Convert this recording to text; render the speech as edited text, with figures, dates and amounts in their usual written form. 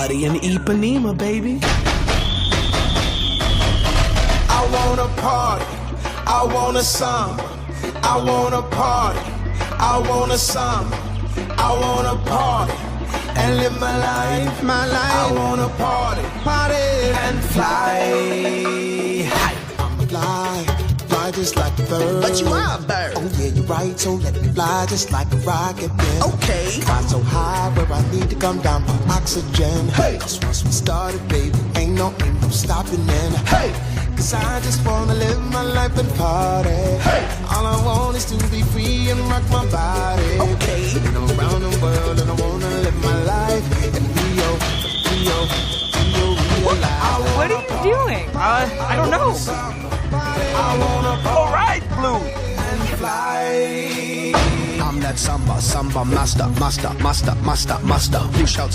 party in Ipanema, baby. I wanna party, I want a summer, I wanna party, I want a summer, I wanna party and live my life, my life. I wanna party, party and fly. I'm fly just like a bird. But you are a bird. Oh yeah, you're right, so let me fly just like a rocket, yeah. Okay. Fly so high where I need to come down for oxygen. Hey. Cause once we started, baby, ain't no stopping then. Hey. Cause I just wanna live my life and party. Hey. All I want is to be free and rock my body. Okay. Been around the world and I wanna live my life in Rio, Rio, What are you doing? I don't know. All right, Blue. fly. I'm that samba master. You shout